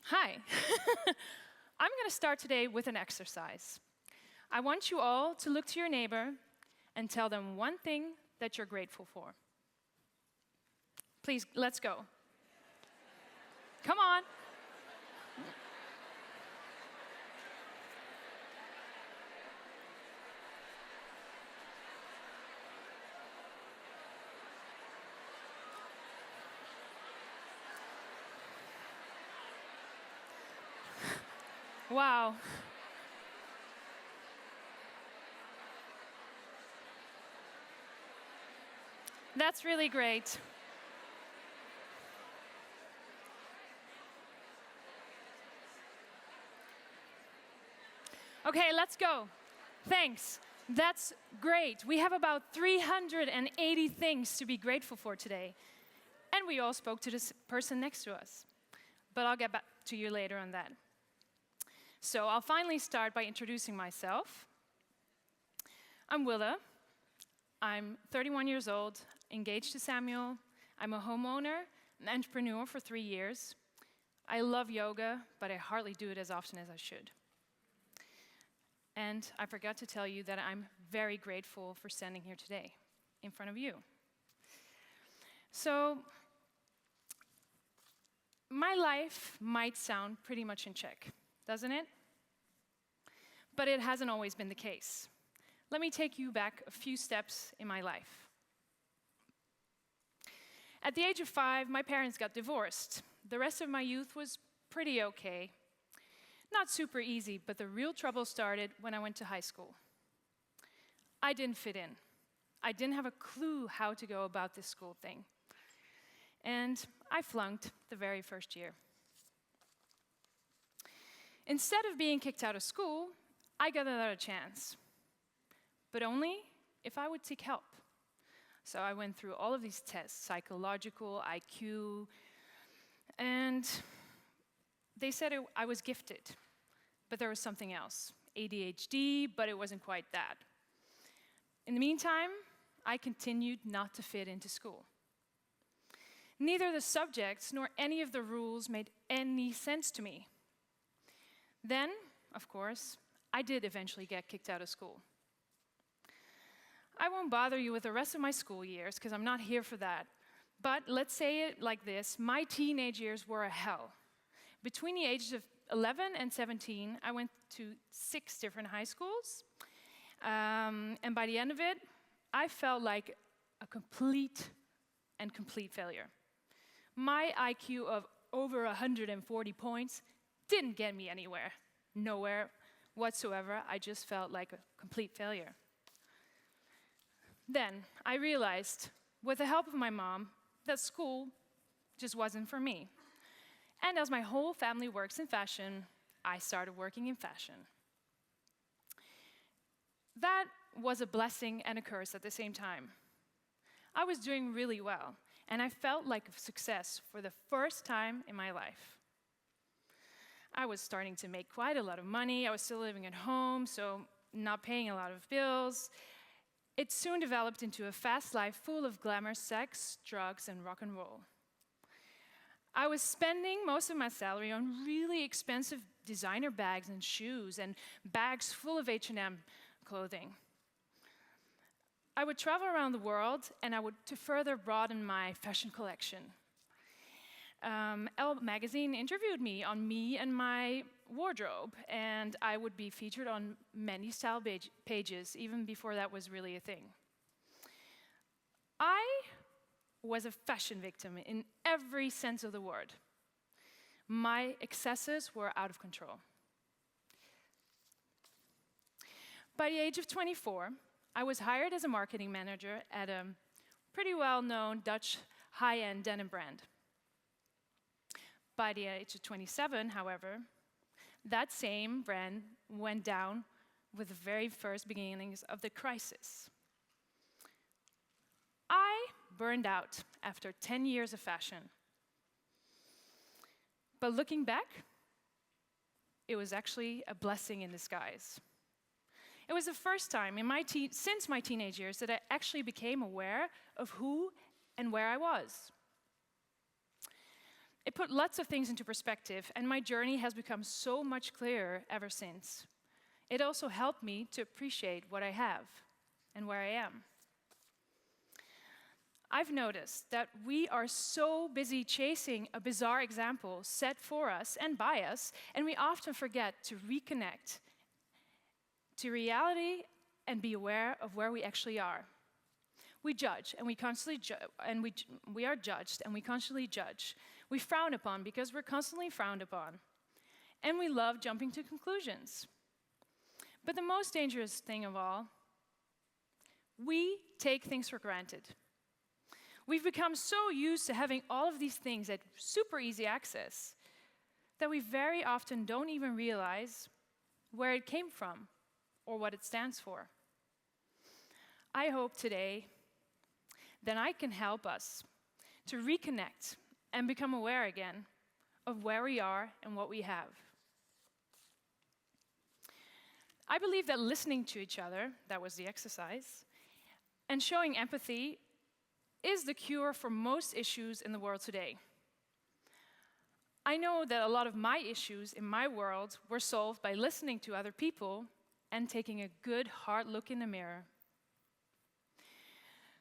Hi. I'm going to start today with an exercise. I want you all to look to your neighbor and tell them one thing that you're grateful for. Please, let's go. Come on. Wow. That's really great. Okay, let's go. Thanks. That's great. We have about 380 things to be grateful for today. And we all spoke to this person next to us. But I'll get back to you later on that. So I'll finally start by introducing myself. I'm Willa. I'm 31 years old, engaged to Samuel. I'm a homeowner, an entrepreneur for 3 years. I love yoga, but I hardly do it as often as I should. And I forgot to tell you that I'm very grateful for standing here today in front of you. So, my life might sound pretty much in check, doesn't it? But it hasn't always been the case. Let me take you back a few steps in my life. At the age of 5, my parents got divorced. The rest of my youth was pretty okay. Not super easy, but the real trouble started when I went to high school. I didn't fit in. I didn't have a clue how to go about this school thing. And I flunked the very first year. Instead of being kicked out of school, I got another chance. But only if I would seek help. So I went through all of these tests, psychological, IQ, and they said I was gifted, but there was something else. ADHD, but it wasn't quite that. In the meantime, I continued not to fit into school. Neither the subjects nor any of the rules made any sense to me. Then, of course, I did eventually get kicked out of school. I won't bother you with the rest of my school years, because I'm not here for that. But let's say it like this, my teenage years were a hell. Between the ages of 11 and 17, I went to 6 different high schools. And by the end of it, I felt like a complete failure. My IQ of over 140 points didn't get me anywhere. Nowhere whatsoever. I just felt like a complete failure. Then I realized, with the help of my mom, that school just wasn't for me. And as my whole family works in fashion, I started working in fashion. That was a blessing and a curse at the same time. I was doing really well, and I felt like a success for the first time in my life. I was starting to make quite a lot of money. I was still living at home, so not paying a lot of bills. It soon developed into a fast life full of glamour, sex, drugs, and rock and roll. I was spending most of my salary on really expensive designer bags and shoes and bags full of H&M clothing. I would travel around the world, and to further broaden my fashion collection. Elle magazine interviewed me on me and my wardrobe, and I would be featured on many style pages, even before that was really a thing. I was a fashion victim in every sense of the word. My excesses were out of control. By the age of 24, I was hired as a marketing manager at a pretty well-known Dutch high-end denim brand. By the age of 27, however, that same brand went down with the very first beginnings of the crisis. I burned out after 10 years of fashion. But looking back, it was actually a blessing in disguise. It was the first time since my teenage years that I actually became aware of who and where I was. It put lots of things into perspective, and my journey has become so much clearer ever since. It also helped me to appreciate what I have and where I am. I've noticed that we are so busy chasing a bizarre example set for us and by us, and we often forget to reconnect to reality and be aware of where we actually are. We judge, and we constantly we are judged, and we constantly judge. We frown upon because we're constantly frowned upon. And we love jumping to conclusions. But the most dangerous thing of all, we take things for granted. We've become so used to having all of these things at super easy access that we very often don't even realize where it came from or what it stands for. I hope today that I can help us to reconnect and become aware again of where we are and what we have. I believe that listening to each other, that was the exercise, and showing empathy is the cure for most issues in the world today. I know that a lot of my issues in my world were solved by listening to other people and taking a good, hard look in the mirror.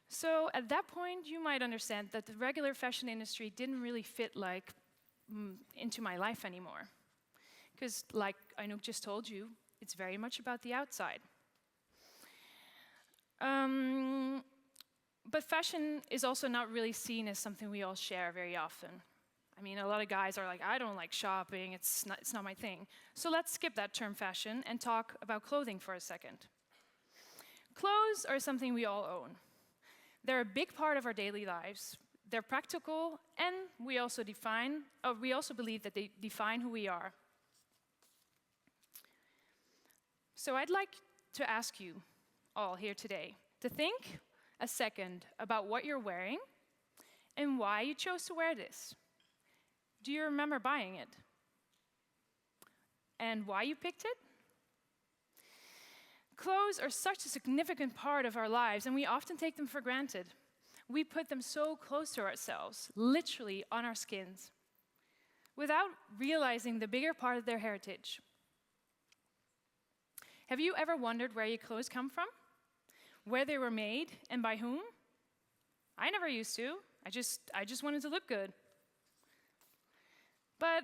So at that point, you might understand that the regular fashion industry didn't really fit into my life anymore. Because like Anouk just told you, it's very much about the outside. But fashion is also not really seen as something we all share very often. I mean, a lot of guys are like, I don't like shopping, it's not my thing. So let's skip that term fashion and talk about clothing for a second. Clothes are something we all own. They're a big part of our daily lives. They're practical, and we also believe that they define who we are. So I'd like to ask you all here today to think a second about what you're wearing and why you chose to wear this. Do you remember buying it? And why you picked it? Clothes are such a significant part of our lives, and we often take them for granted. We put them so close to ourselves, literally on our skins, without realizing the bigger part of their heritage. Have you ever wondered where your clothes come from? Where they were made and by whom? I never used to. I just wanted to look good. But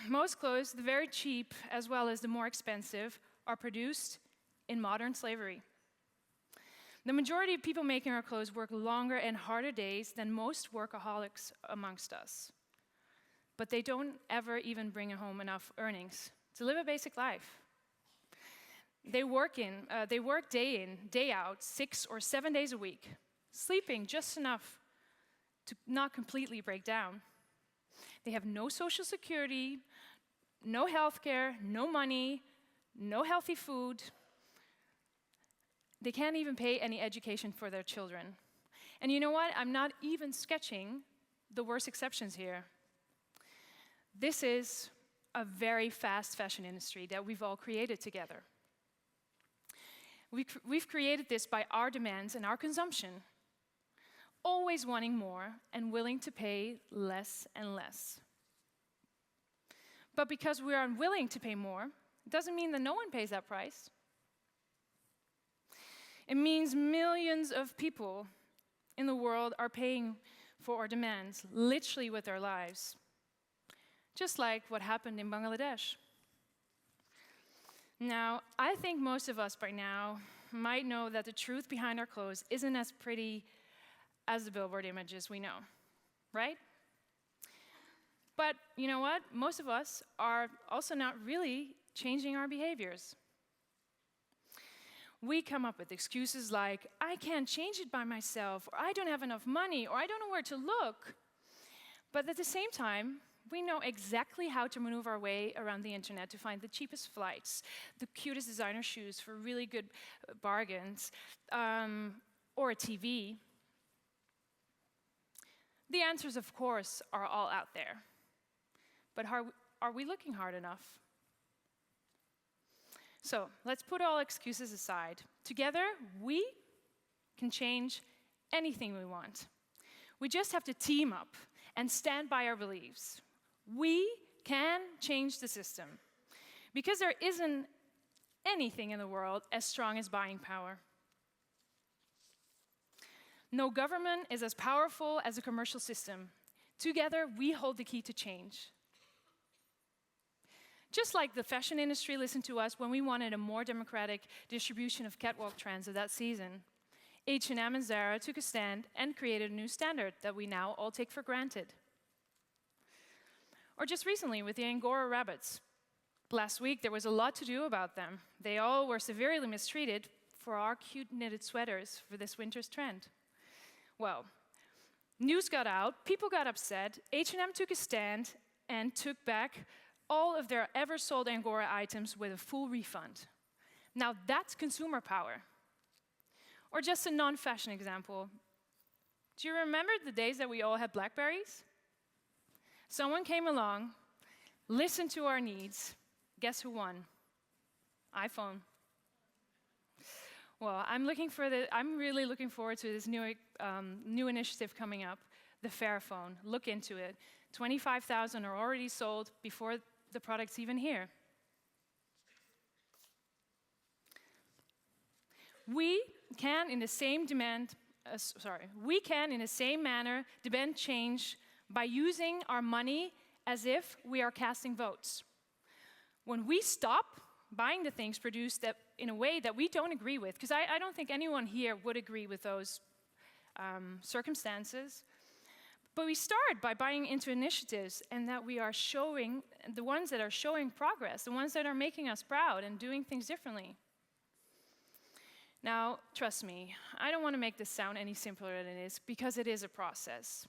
most clothes, the very cheap as well as the more expensive, are produced in modern slavery. The majority of people making our clothes work longer and harder days than most workaholics amongst us. But they don't ever even bring home enough earnings to live a basic life. They work day in, day out, 6 or 7 days a week, sleeping just enough to not completely break down. They have no social security, no health care, no money, no healthy food. They can't even pay any education for their children. And you know what? I'm not even sketching the worst exceptions here. This is a very fast fashion industry that we've all created together. We've created this by our demands and our consumption, always wanting more and willing to pay less and less. But because we are unwilling to pay more, it doesn't mean that no one pays that price. It means millions of people in the world are paying for our demands, literally with their lives. Just like what happened in Bangladesh. Now, I think most of us by now might know that the truth behind our clothes isn't as pretty as the billboard images we know, right? But you know what? Most of us are also not really changing our behaviors. We come up with excuses like, I can't change it by myself, or I don't have enough money, or I don't know where to look. But at the same time, we know exactly how to maneuver our way around the internet to find the cheapest flights, the cutest designer shoes for really good bargains, or a TV. The answers, of course, are all out there. But are we looking hard enough? So let's put all excuses aside. Together, we can change anything we want. We just have to team up and stand by our beliefs. We can change the system because there isn't anything in the world as strong as buying power. No government is as powerful as a commercial system. Together, we hold the key to change. Just like the fashion industry listened to us when we wanted a more democratic distribution of catwalk trends of that season, H&M and Zara took a stand and created a new standard that we now all take for granted. Or just recently with the Angora rabbits. Last week, there was a lot to do about them. They all were severely mistreated for our cute knitted sweaters for this winter's trend. Well, news got out, people got upset, H&M took a stand and took back all of their ever-sold Angora items with a full refund. Now that's consumer power. Or just a non-fashion example. Do you remember the days that we all had Blackberries? Someone came along, listened to our needs. Guess who won? iPhone. Well, I'm really looking forward to this new initiative coming up, the Fairphone. Look into it. 25,000 are already sold before the product's even here. We can, in the same manner, demand change by using our money as if we are casting votes. When we stop buying the things produced that in a way that we don't agree with, because I don't think anyone here would agree with those circumstances, but we start by buying into initiatives and that we are showing, the ones that are showing progress, the ones that are making us proud and doing things differently. Now, trust me, I don't want to make this sound any simpler than it is, because it is a process.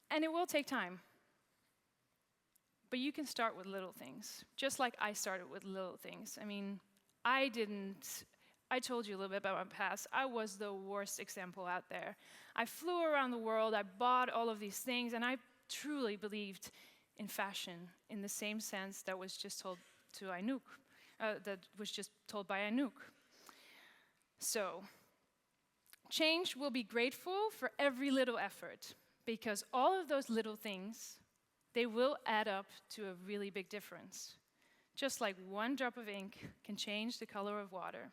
And it will take time. But you can start with little things, just like I started with little things. I mean, I told you a little bit about my past. I was the worst example out there. I flew around the world, I bought all of these things, and I truly believed in fashion in the same sense that was just told to Anouk, by Anouk. So, change will be grateful for every little effort, because all of those little things, they will add up to a really big difference. Just like one drop of ink can change the color of water.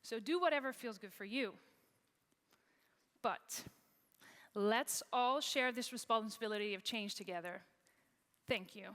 So do whatever feels good for you. But let's all share this responsibility of change together. Thank you.